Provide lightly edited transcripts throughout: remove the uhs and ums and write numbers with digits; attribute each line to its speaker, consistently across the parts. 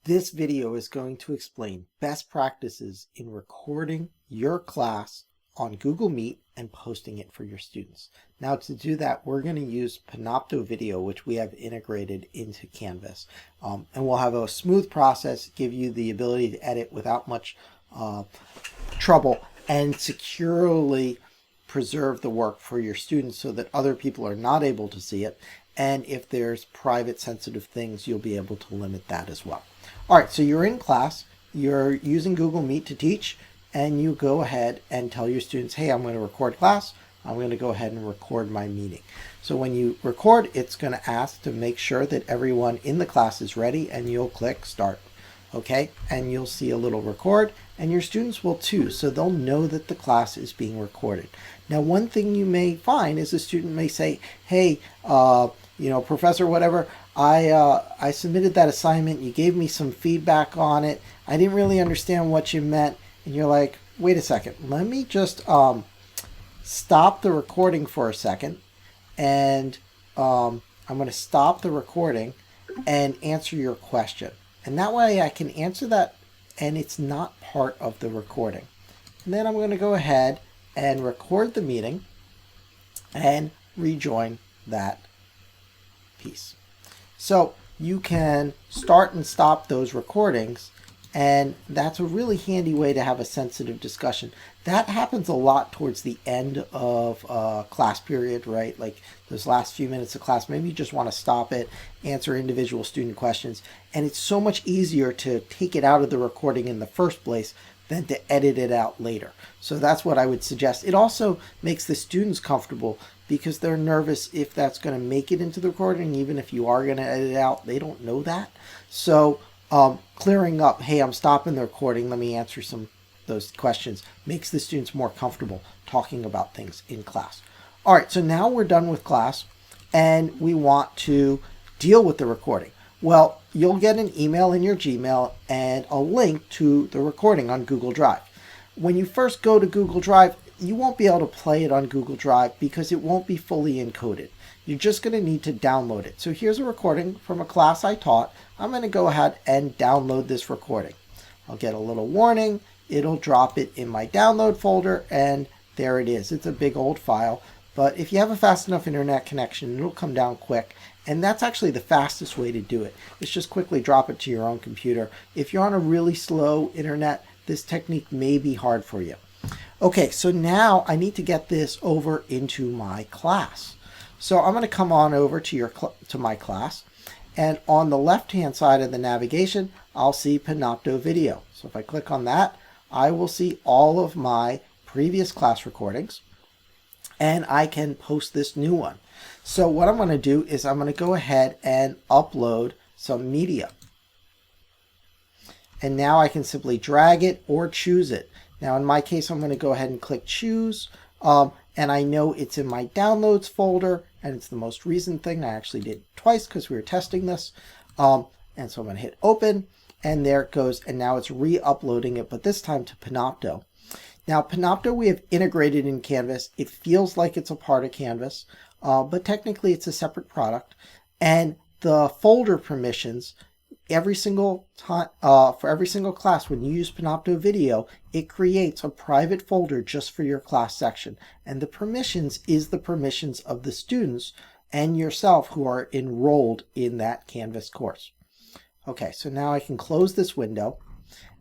Speaker 1: This video is going to explain best practices in recording your class on Google Meet and posting it for your students. Now to do that, we're going to use Panopto Video, which we have integrated into Canvas. And we'll have a smooth process, give you the ability to edit without much trouble and securely preserve the work for your students so that other people are not able to see it. And if there's private sensitive things, you'll be able to limit that as well. All right, so you're in class, you're using Google Meet to teach, and you go ahead and tell your students, hey, I'm going to record class. I'm going to go ahead and record my meeting. So when you record, it's going to ask to make sure that everyone in the class is ready, and you'll click start. Okay, and you'll see a little record, and your students will too, so they'll know that the class is being recorded. Now, one thing you may find is a student may say, hey, professor, whatever, I submitted that assignment, you gave me some feedback on it, I didn't really understand what you meant, and you're like, wait a second, let me just stop the recording for a second, and I'm going to stop the recording and answer your question. And that way I can answer that and it's not part of the recording. And then I'm going to go ahead and record the meeting and rejoin that piece. So you can start and stop those recordings, and that's a really handy way to have a sensitive discussion. That happens a lot towards the end of a class period, right? Like those last few minutes of class, maybe you just want to stop it, answer individual student questions, and it's so much easier to take it out of the recording in the first place than to edit it out later. So that's what I would suggest. It also makes the students comfortable because they're nervous if that's going to make it into the recording. Even if you are going to edit it out, they don't know that. So clearing up, hey, I'm stopping the recording, let me answer those questions, makes the students more comfortable talking about things in class. All right, so now we're done with class and we want to deal with the recording. Well, you'll get an email in your Gmail and a link to the recording on Google Drive. When you first go to Google Drive, you won't be able to play it on Google Drive because it won't be fully encoded. You're just going to need to download it. So here's a recording from a class I taught. I'm going to go ahead and download this recording. I'll get a little warning. It'll drop it in my download folder, and there it is. It's a big old file, but if you have a fast enough internet connection, it'll come down quick. And that's actually the fastest way to do it. Is just quickly drop it to your own computer. If you're on a really slow internet, this technique may be hard for you. Okay, so now I need to get this over into my class. So I'm going to come on over to my class, and on the left-hand side of the navigation, I'll see Panopto Video. So if I click on that, I will see all of my previous class recordings, and I can post this new one. So what I'm going to do is I'm going to go ahead and upload some media. And now I can simply drag it or choose it. Now in my case, I'm going to go ahead and click choose. And I know it's in my downloads folder, and it's the most recent thing. I actually did it twice because we were testing this. And so I'm going to hit open, and there it goes. And now it's re-uploading it, but this time to Panopto. Now Panopto we have integrated in Canvas. It feels like it's a part of Canvas, but technically it's a separate product. And the folder permissions, every single time for every single class, when you use Panopto Video, it creates a private folder just for your class section, and the permissions is the permissions of the students and yourself who are enrolled in that Canvas course. Okay, so now I can close this window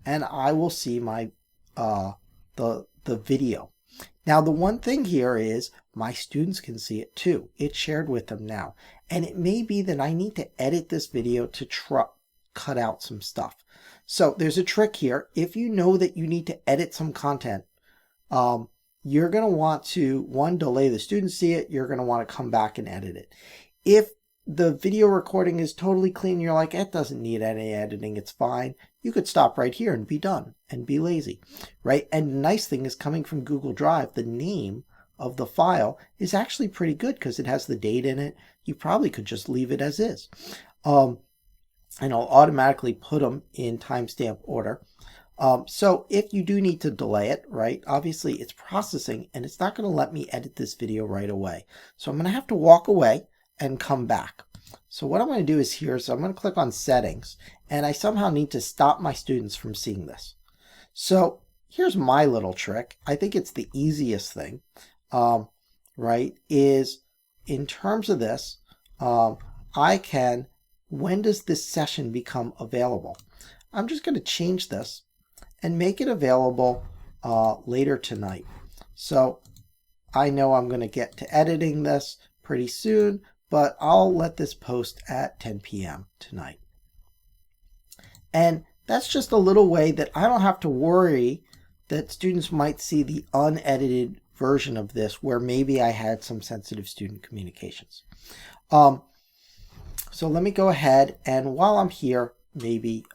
Speaker 1: and I will see my the video. Now the one thing here is my students can see it too. It's shared with them now, and it may be that I need to edit this video to cut out some stuff. So there's a trick here. If you know that you need to edit some content, you're going to want to, one, delay the students see it. You're going to want to come back and edit it. If the video recording is totally clean, you're like, it doesn't need any editing, it's fine, you could stop right here and be done and be lazy, right? And the nice thing is, coming from Google Drive, the name of the file is actually pretty good because it has the date in it. You probably could just leave it as is. And I'll automatically put them in timestamp order. So if you do need to delay it, right, obviously it's processing and it's not going to let me edit this video right away. So I'm going to have to walk away and come back. So what I'm going to do is here, so I'm going to click on settings, and I somehow need to stop my students from seeing this. So here's my little trick. I think it's the easiest thing, right, is in terms of this, I can, when does this session become available? I'm just going to change this and make it available later tonight. So I know I'm going to get to editing this pretty soon, but I'll let this post at 10 p.m. tonight. And that's just a little way that I don't have to worry that students might see the unedited version of this where maybe I had some sensitive student communications. So let me go ahead, and while I'm here, maybe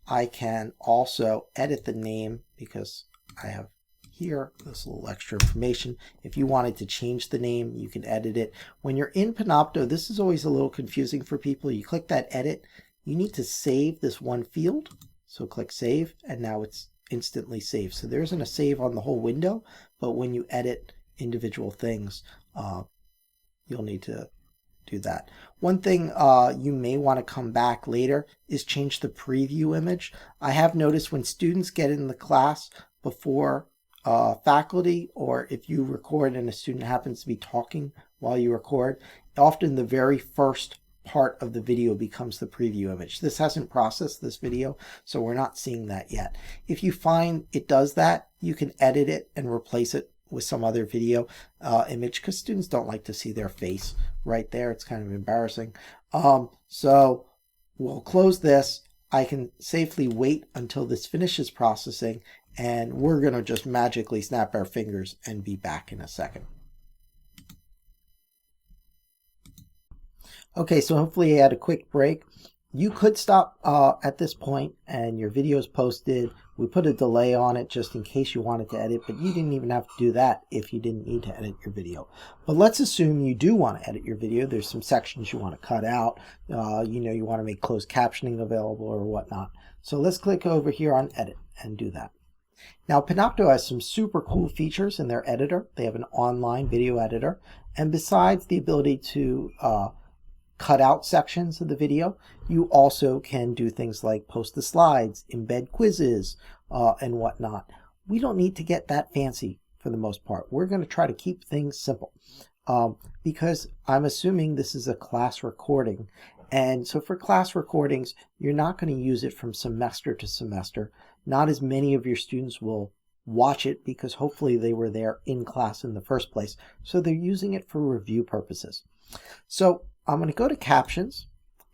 Speaker 1: I can also edit the name, because I have here this little extra information. If you wanted to change the name, you can edit it. When you're in Panopto, this is always a little confusing for people. You click that edit, you need to save this one field. So click save, and now it's instantly saved. So there isn't a save on the whole window, but when you edit individual things, you'll need to do that. One thing you may want to come back later is change the preview image. I have noticed when students get in the class before faculty, or if you record and a student happens to be talking while you record, often the very first part of the video becomes the preview image. This hasn't processed this video, so we're not seeing that yet. If you find it does that, you can edit it and replace it with some other video image, because students don't like to see their face right there. It's kind of embarrassing. So we'll close this. I can safely wait until this finishes processing, and we're going to just magically snap our fingers and be back in a second. Okay, so hopefully you had a quick break. You could stop at this point and your video is posted. We put a delay on it just in case you wanted to edit, but you didn't even have to do that if you didn't need to edit your video. But let's assume you do want to edit your video. There's some sections you want to cut out. You know, you want to make closed captioning available or whatnot. So let's click over here on edit and do that. Now, Panopto has some super cool features in their editor. They have an online video editor. And besides the ability to cut out sections of the video, you also can do things like post the slides, embed quizzes, and whatnot. We don't need to get that fancy for the most part. We're going to try to keep things simple because I'm assuming this is a class recording. And so for class recordings, you're not going to use it from semester to semester. Not as many of your students will watch it because hopefully they were there in class in the first place. So they're using it for review purposes. So I'm going to go to captions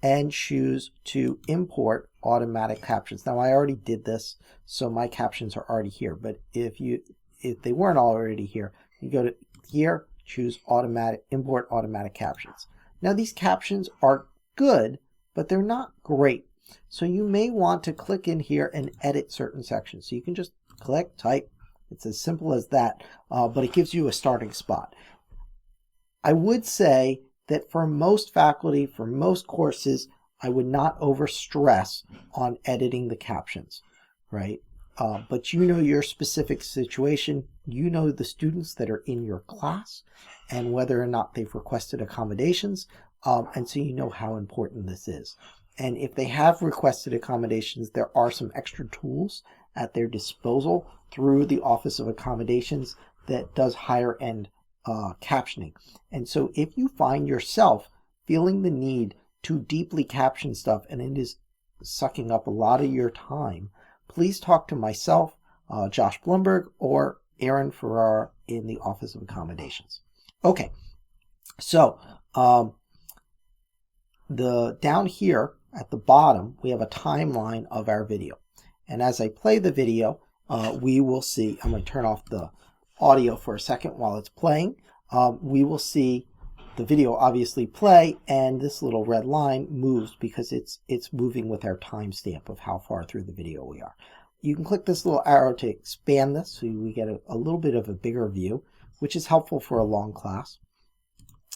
Speaker 1: and choose to import automatic captions. Now I already did this, so my captions are already here. But if they weren't already here, you go to here, choose import automatic captions. Now these captions are good, but they're not great. So you may want to click in here and edit certain sections. So you can just click, type. It's as simple as that, but it gives you a starting spot. I would say that for most faculty, for most courses, I would not overstress on editing the captions, right? But you know your specific situation, you know the students that are in your class and whether or not they've requested accommodations, and so you know how important this is. And if they have requested accommodations, there are some extra tools at their disposal through the Office of Accommodations that does higher end captioning. And so if you find yourself feeling the need to deeply caption stuff and it is sucking up a lot of your time, please talk to myself, Josh Blumberg, or Aaron Ferrara in the Office of Accommodations. Okay, so down here at the bottom, we have a timeline of our video. And as I play the video, we will see, I'm going to turn off the audio for a second while it's playing. We will see the video obviously play, and this little red line moves because it's moving with our timestamp of how far through the video we are. You can click this little arrow to expand this so we get a little bit of a bigger view, which is helpful for a long class.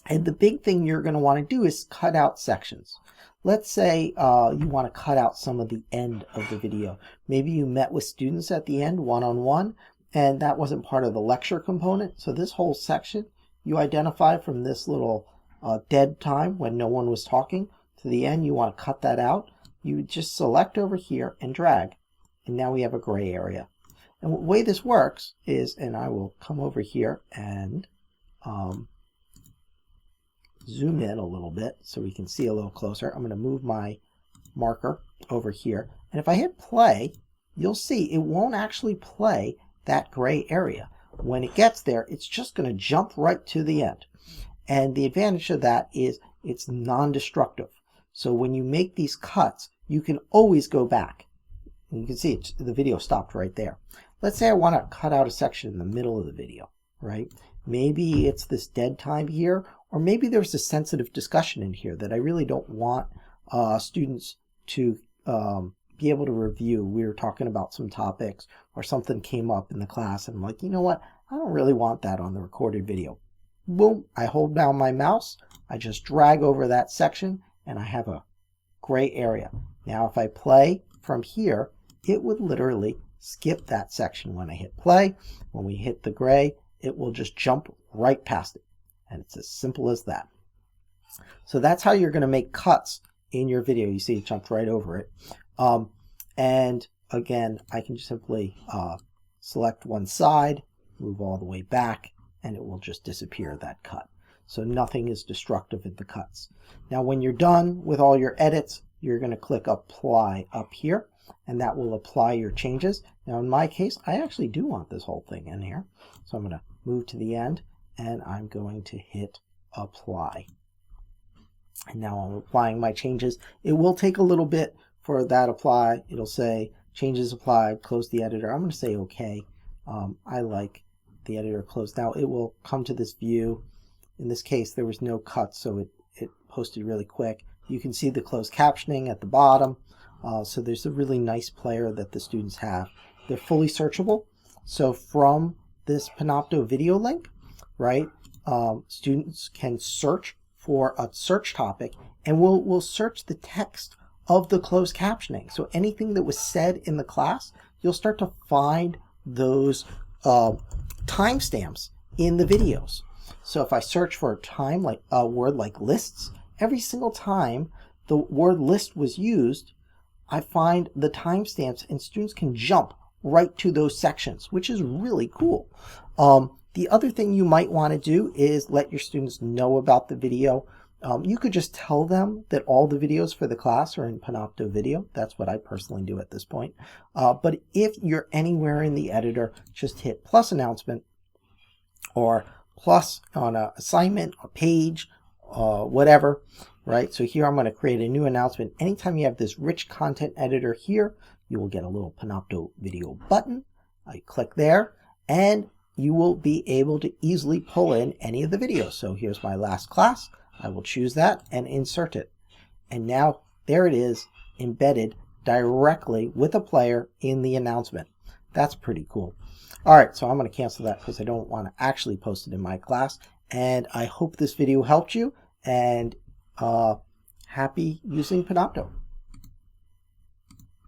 Speaker 1: And the big thing you're going to want to do is cut out sections. Let's say you want to cut out some of the end of the video. Maybe you met with students at the end one-on-one, and that wasn't part of the lecture component. So this whole section you identify from this little dead time when no one was talking to the end, you want to cut that out, you just select over here and drag. And now we have a gray area. And the way this works is, and I will come over here and zoom in a little bit so we can see a little closer. I'm going to move my marker over here. And if I hit play, you'll see it won't actually play that gray area. When it gets there, it's just going to jump right to the end. And the advantage of that is it's non-destructive. So when you make these cuts, you can always go back. And you can see the video stopped right there. Let's say I want to cut out a section in the middle of the video, right? Maybe it's this dead time here, or maybe there's a sensitive discussion in here that I really don't want students to be able to review. We were talking about some topics or something came up in the class and I'm like, you know what? I don't really want that on the recorded video. Boom, I hold down my mouse, I just drag over that section and I have a gray area. Now if I play from here, it would literally skip that section when I hit play. When we hit the gray, it will just jump right past it. And it's as simple as that. So that's how you're going to make cuts in your video. You see it jumped right over it. And again, I can just simply select one side, move all the way back, and it will just disappear that cut. So nothing is destructive in the cuts. Now when you're done with all your edits, you're going to click apply up here, and that will apply your changes. Now in my case, I actually do want this whole thing in here. So I'm going to move to the end, and I'm going to hit apply. And now I'm applying my changes. It will take a little bit for that apply. It'll say changes applied, close the editor. I'm going to say okay. I like the editor closed. Now it will come to this view. In this case, there was no cut, so it posted really quick. You can see the closed captioning at the bottom. So there's a really nice player that the students have. They're fully searchable. So from this Panopto video link, right, students can search for a search topic, and we'll search the text of the closed captioning. So anything that was said in the class, you'll start to find those timestamps in the videos. So if I search for a word like lists, every single time the word list was used, I find the timestamps, and students can jump right to those sections, which is really cool. The other thing you might want to do is let your students know about the video. You could just tell them that all the videos for the class are in Panopto Video. That's what I personally do at this point. But if you're anywhere in the editor, just hit plus announcement or plus on an assignment, a page, whatever, right? So here I'm going to create a new announcement. Anytime you have this rich content editor here, you will get a little Panopto Video button. I click there, and you will be able to easily pull in any of the videos. So here's my last class. I will choose that and insert it. And now there it is, embedded directly with a player in the announcement. That's pretty cool. All right, so I'm going to cancel that because I don't want to actually post it in my class. And I hope this video helped you, and happy using Panopto.